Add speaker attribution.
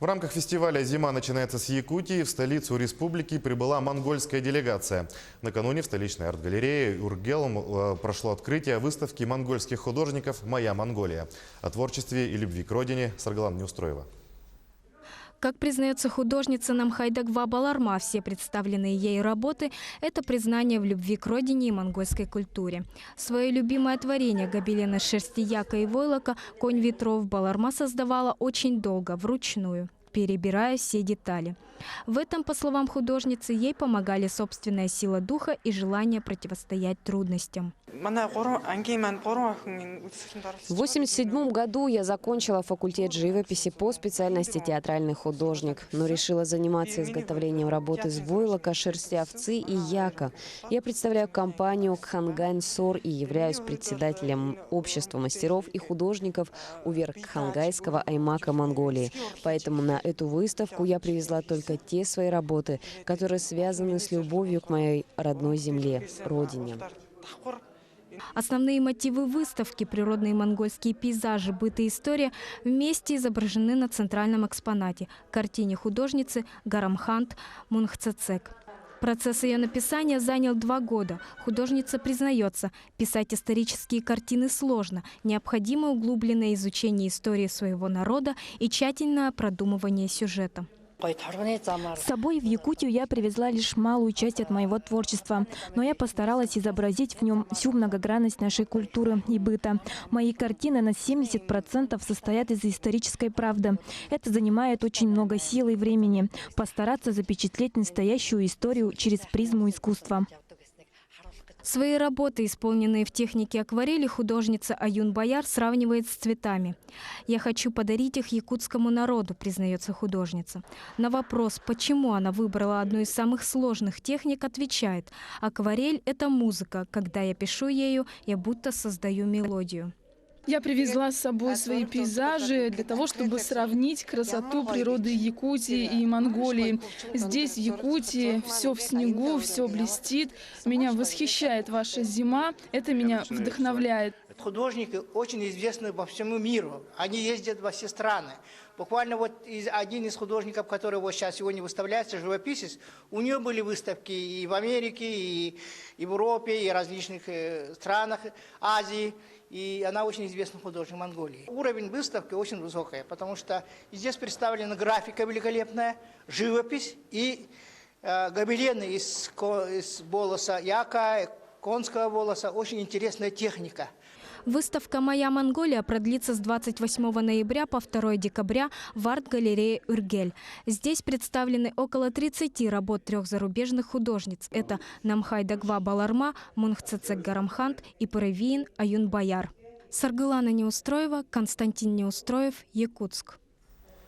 Speaker 1: В рамках фестиваля «Зима начинается с Якутии» в столицу республики прибыла монгольская делегация. Накануне в столичной арт-галерее «Ургел» прошло открытие выставки монгольских художников «Моя Монголия». О творчестве и любви к родине Саргалан Неустроева.
Speaker 2: Как признается художница Намхай Дагва Баларма, все представленные ей работы – это признание в любви к родине и монгольской культуре. Свое любимое творение гобелена шерсти яка и войлока «Конь ветров» Баларма создавала очень долго, вручную, перебирая все детали. В этом, по словам художницы, ей помогали собственная сила духа и желание противостоять трудностям.
Speaker 3: В 1987 году я закончила факультет живописи по специальности театральный художник, но решила заниматься изготовлением работ из войлока, шерсти овцы и яка. Я представляю компанию Кхангайн Сор и являюсь председателем общества мастеров и художников Увер-Кхангайского аймака Монголии. Поэтому на эту выставку я привезла только те свои работы, которые связаны с любовью к моей родной земле, родине.
Speaker 2: Основные мотивы выставки – природные монгольские пейзажи, быт и история – вместе изображены на центральном экспонате – картине художницы Гарамхант Мунхцецек. Процесс ее написания занял 2 года. Художница признается, писать исторические картины сложно. Необходимо углубленное изучение истории своего народа и тщательное продумывание сюжета.
Speaker 4: С собой в Якутию я привезла лишь малую часть от моего творчества, но я постаралась изобразить в нем всю многогранность нашей культуры и быта. Мои картины на 70% состоят из исторической правды. Это занимает очень много сил и времени. Постараться запечатлеть настоящую историю через призму искусства.
Speaker 2: Свои работы, исполненные в технике акварели, художница Аюн Бояр сравнивает с цветами. «Я хочу подарить их якутскому народу», признается художница. На вопрос, почему она выбрала одну из самых сложных техник, отвечает: «Акварель – это музыка. Когда я пишу ею, я будто создаю мелодию».
Speaker 5: Я привезла с собой свои пейзажи для того, чтобы сравнить красоту природы Якутии и Монголии. Здесь, в Якутии, все в снегу, все блестит. Меня восхищает ваша зима, это меня вдохновляет.
Speaker 6: Художники очень известны по всему миру. Они ездят во все страны. Буквально вот один из художников, который вот сейчас сегодня выставляется, живописец, у нее были выставки и в Америке, и в Европе, и в различных странах Азии. И она очень известный художник Монголии. Уровень выставки очень высокий, потому что здесь представлена графика великолепная, живопись и гобелены из волоса яка, конского волоса. Очень интересная техника.
Speaker 2: Выставка «Моя Монголия» продлится с 28 ноября по 2 декабря в арт-галерее «Ургел». Здесь представлены около 30 работ 3 зарубежных художниц. Это Намхай Дагва Баларма, Мунхцецек Гарамхант и Паревиин Аюн Бояр. Саргалана Неустроева, Константин Неустроев, Якутск.